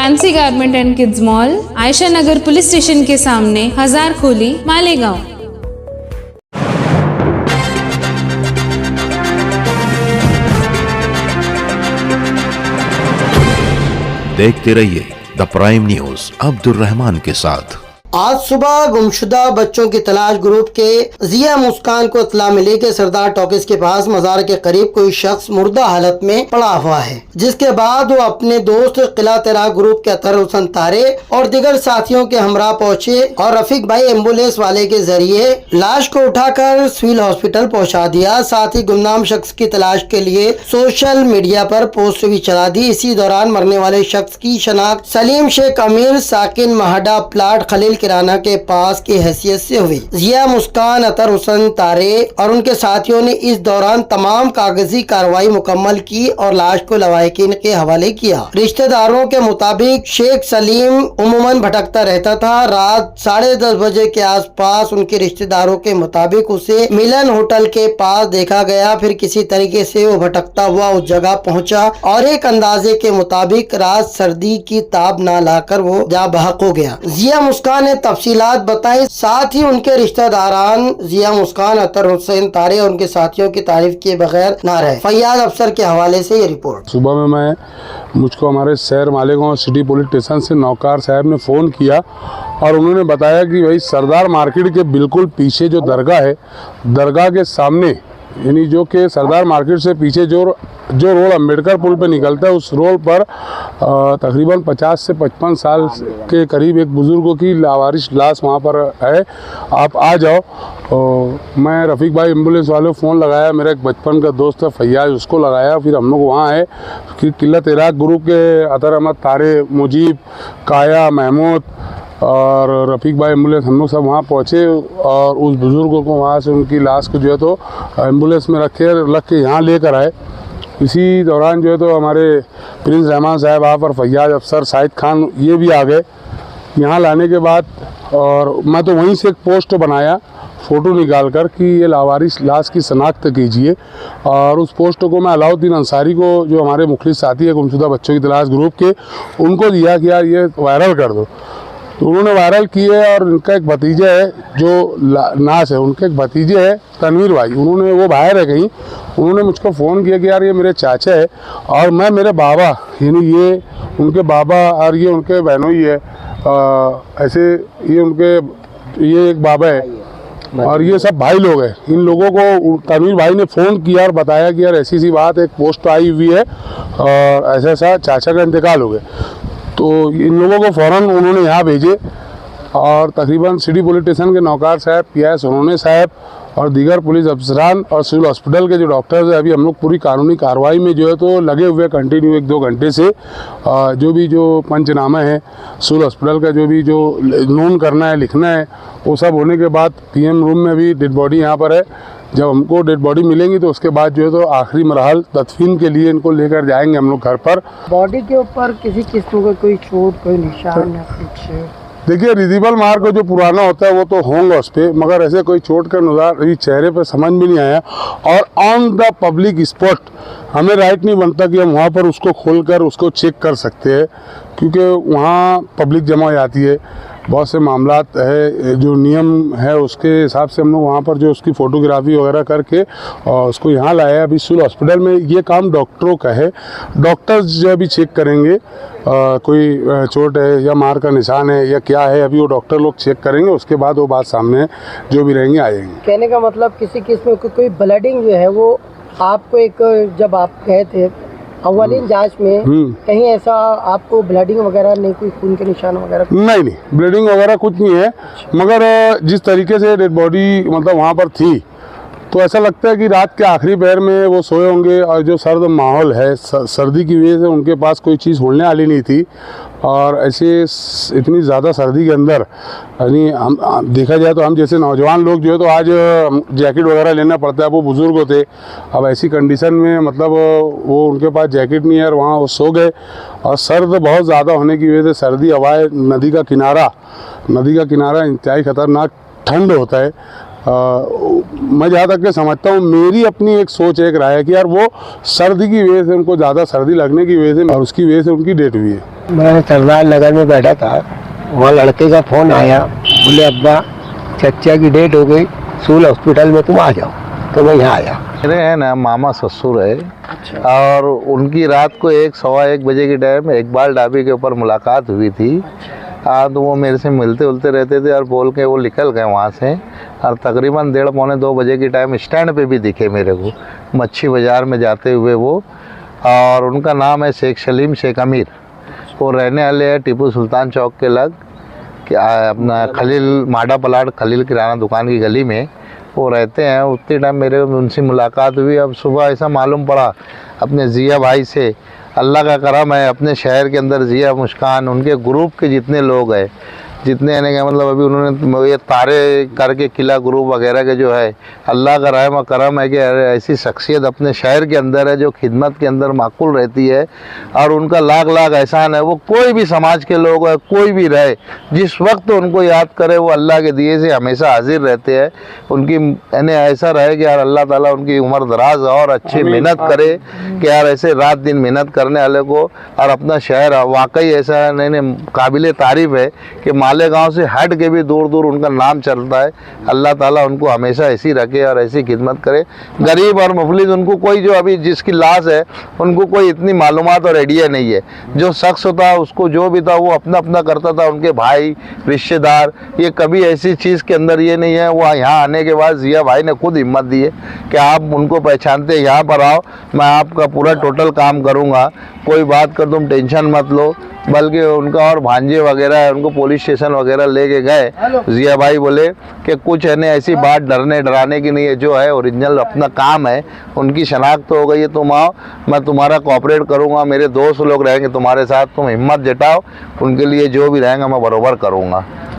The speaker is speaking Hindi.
Fancy garment and kids mall, Ayesha Nagar police station के सामने, हजारखोली, मालेगांव। देखते रहिए the prime news Abdul Rahman के साथ। आज सुबह गुमशुदा बच्चों की तलाश ग्रुप के जिया मुस्कान को इत्तला मिली कि सरदार टॉकीज के पास मजार के करीब कोई शख्स मुर्दा हालत में पड़ा हुआ है, जिसके बाद वो अपने दोस्त किला तेरा ग्रुप के अतर हुसैन तारे और दिगर साथियों के हमरा पहुँचे और रफीक भाई एम्बुलेंस वाले के जरिए लाश को उठाकर सिविल हॉस्पिटल पहुँचा दिया। साथ ही गुमनाम शख्स की तलाश के लिए सोशल मीडिया पर पोस्ट भी चला दी। इसी दौरान मरने वाले शख्स की शनाख्त सलीम शेख अमीर साकिन महाडा प्लाट खलील किराना के पास की हैसियत से हुई। जिया मुस्कान अतर हुसैन तारे और उनके साथियों ने इस दौरान तमाम कागजी कार्रवाई मुकम्मल की और लाश को लवाहिकीन के हवाले किया। रिश्तेदारों के मुताबिक शेख सलीम उमूमन भटकता रहता था। रात 10:30 बजे के आसपास उनके रिश्तेदारों के मुताबिक उसे मिलन होटल के पास देखा गया। फिर किसी तरीके से वो भटकता हुआ उस जगह पहुंचा और एक अंदाजे के मुताबिक रात सर्दी की ताब ना लाकर वो जा बहक हो गया। जिया मुस्कान ने तफसीलात बताई। साथ ही उनके रिश्तेदारान जिया मुस्कान अतर हुसैन तारे और उनके साथियों की तारीफ किए बगैर ना रहे। फैयाज अफसर के हवाले से ये रिपोर्ट। सुबह में मुझको हमारे शहर मालेगांव सिटी पुलिस स्टेशन से नौकार साहब ने फ़ोन किया और उन्होंने बताया कि भाई सरदार मार्केट के बिल्कुल पीछे जो दरगाह है, दरगाह के सामने यानी जो कि सरदार मार्केट से पीछे जो रोड अम्बेडकर पुल पे निकलता है, उस रोड पर तकरीबन 50 से 55 साल के करीब एक बुज़ुर्गों की लावारिश लाश वहाँ पर है। आप आ जाओ। मैं रफ़ीक भाई एम्बुलेंस वाले को फ़ोन लगाया, मेरा एक बचपन का दोस्त है फैयाज, उसको लगाया। फिर हम लोग वहाँ आए। फिर किला तेरा ग्रुप के अतर अहमद तारे, मुजीब, काया, महमूद और रफ़ीक भाई एम्बुलेंस हम लोग सब वहाँ पहुँचे और उस बुज़ुर्गों को वहाँ से उनकी लाश को जो है तो एम्बुलेंस में रख के यहाँ लेकर आए। इसी दौरान जो है तो हमारे प्रिंस रहमान साहब आप और फैयाज अफसर, साहिद खान ये भी आ गए। यहाँ लाने के बाद और मैं तो वहीं से एक पोस्ट बनाया फ़ोटो निकाल कर कि ये लावारिस लाश की शनाख्त कीजिए, और उस पोस्ट को मैं अलाउद्दीन अंसारी को, जो हमारे मुखलिस साथी है गुमशुदा बच्चों की तलाश ग्रुप के, उनको दिया कि यार ये वायरल कर दो। तो उन्होंने वायरल किए और उनका एक भतीजा है जो नाश है, उनके एक भतीजे है तनवीर भाई, उन्होंने वो बाहर है कहीं, उन्होंने मुझको फ़ोन किया कि यार ये मेरे चाचा है और मैं मेरे बाबा यानी ये उनके बाबा और ये उनके बहनों ही है, ऐसे ये एक बाबा है और ये सब भाई लोग हैं। इन लोगों को तनवीर भाई ने फ़ोन किया और बताया कि यार ऐसी सी बात, एक पोस्ट आई हुई है और ऐसा ऐसा चाचा का इंतकाल हो गया। तो इन लोगों को फ़ौरन उन्होंने यहाँ भेजे और तकरीबन सिटी पुलिस स्टेशन के नौकार साहब, PI सोनोने साहब और दीगर पुलिस अफसरान और सिविल हॉस्पिटल के जो डॉक्टर्स हैं, अभी हम लोग पूरी कानूनी कार्रवाई में जो है तो लगे हुए कंटिन्यू 1-2 घंटे से। जो पंचनामा है सिविल हॉस्पिटल का, जो नोन करना है, लिखना है, वो सब होने के बाद PM रूम में भी डेड बॉडी यहाँ पर है। जब हमको डेड बॉडी मिलेंगी तो उसके बाद जो है तो आखिरी मरहल तदफीन के लिए इनको लेकर जाएंगे हम लोग घर पर। बॉडी के ऊपर किसी किस्म का कोई चोट, कोई निशान या कुछ? देखिए, रिजिबल मार्क जो पुराना होता है वो तो होंगे उस पर, मगर ऐसे कोई चोट का नज़ारा चेहरे पर समझ में नहीं आया। और ऑन द पब्लिक स्पॉट हमें राइट नहीं बनता कि हम वहाँ पर उसको खोलकर उसको चेक कर सकते हैं, क्योंकि वहाँ पब्लिक जमा हो जाती है। बहुत से मामलात है, जो नियम है उसके हिसाब से हम लोग वहाँ पर जो उसकी फ़ोटोग्राफी वगैरह करके और उसको यहाँ लाया। अभी सिविल हॉस्पिटल में ये काम डॉक्टरों का है, डॉक्टर्स जो अभी चेक करेंगे कोई चोट है या मार का निशान है या क्या है, अभी वो डॉक्टर लोग चेक करेंगे, उसके बाद वो बात सामने जो भी रहेंगे आ जाएंगे। कहने का मतलब किसी किस्म की कोई ब्लडिंग जो है वो आपको जब आप गए थे अव्वलीन जांच में कहीं ऐसा आपको ब्लीडिंग वगैरह नहीं, कोई खून के निशान वगैरह? नहीं, ब्लीडिंग वगैरह कुछ नहीं है, मगर जिस तरीके से डेड बॉडी मतलब वहाँ पर थी तो ऐसा लगता है कि रात के आखिरी पहर में वो सोए होंगे और जो सर्द माहौल है, सर्दी की वजह से उनके पास कोई चीज़ होने वाली नहीं थी। और ऐसे इतनी ज़्यादा सर्दी के अंदर यानी हम देखा जाए तो हम जैसे नौजवान लोग जो है तो आज जैकेट वगैरह लेना पड़ता है, वो बुज़ुर्ग होते। अब ऐसी कंडीशन में मतलब वो उनके पास जैकेट नहीं है और वहाँ वो सो गए और सर्द बहुत ज़्यादा होने की वजह से सर्दी हवाएं, नदी का किनारा इंतहाई ख़तरनाक ठंड होता है मैं जहाँ तक के समझता हूँ, मेरी अपनी एक सोच एक राय है कि यार वो सर्दी की वजह से, उनको ज़्यादा सर्दी लगने की वजह से और उसकी वजह से उनकी डेथ हुई है। मैं सरदार नगर में बैठा था, वहाँ लड़के का फ़ोन आया, बोले अब्बा चचा की डेथ हो गई, सूल हॉस्पिटल में तुम आ जाओ। तो मैं यहाँ आया। मेरे है ना मामा ससुर है। अच्छा। और उनकी रात को 1-1:15 बजे के टाइम इकबाल ढाबे के ऊपर मुलाकात हुई थी। तो वो मेरे से मिलते उलते रहते थे और बोल के वो निकल गए वहाँ से। और तकरीबन 1:30-2 बजे के टाइम स्टैंड पे भी दिखे मेरे को, मच्छी बाज़ार में जाते हुए वो। और उनका नाम है शेख सलीम शेख अमीर। वो रहने वाले हैं टीपू सुल्तान चौक के लग, क्या अपना खलील माडा पलाट खलील किराना दुकान की गली में वो रहते हैं। उतने टाइम मेरे उनसे मुलाकात हुई। अब सुबह ऐसा मालूम पड़ा अपने जिया भाई से, अल्लाह का करम है अपने शहर के अंदर जिया मुस्कान उनके ग्रुप के जितने लोग हैं, जितने आने का मतलब अभी उन्होंने ये तारे करके किला ग्रुप वगैरह के जो है, अल्लाह का रहम करम है कि ऐसी शख्सियत अपने शहर के अंदर है जो खिदमत के अंदर माकूल रहती है। और उनका लाख लाख एहसान है। वो कोई भी समाज के लोग है, कोई भी रहे, जिस वक्त उनको याद करे वो अल्लाह के दिए से हमेशा हाजिर रहते हैं। उनकी यानी ऐसा रहे कि यार अल्लाह ताला उनकी उम्र दराज और अच्छी मेहनत करे कि यार ऐसे रात दिन मेहनत करने वाले को। और अपना शहर वाकई ऐसा नहीं काबिल तारीफ़ है कि मालेगांव से हट के भी दूर दूर उनका नाम चलता है। अल्लाह ताला उनको हमेशा ऐसी रखे और ऐसी खिदमत करे। गरीब और मुफलिस उनको कोई, जो अभी जिसकी लाश है उनको कोई इतनी मालूमात और आइडिया नहीं है। जो शख्स होता उसको जो भी था वो अपना अपना करता था। उनके भाई रिश्तेदार ये कभी ऐसी चीज़ के अंदर ये नहीं है। वो यहाँ आने के बाद जिया भाई ने खुद हिम्मत दी है कि आप उनको पहचानते यहाँ पर आओ, मैं आपका पूरा टोटल काम करूँगा, कोई बात कर तुम टेंशन मत लो। बल्कि उनका और भांजे वगैरह है उनको पुलिस स्टेशन वगैरह लेके गए। जिया भाई बोले कि कुछ है नहीं ऐसी बात डरने डराने की नहीं है, जो है ओरिजिनल अपना काम है। उनकी शनाख्त तो हो गई है, तुम आओ, मैं तुम्हारा कोऑपरेट करूँगा, मेरे दोस्त लोग रहेंगे तुम्हारे साथ, तुम हिम्मत जताओ, उनके लिए जो भी रहेंगे मैं बरोबर करूँगा।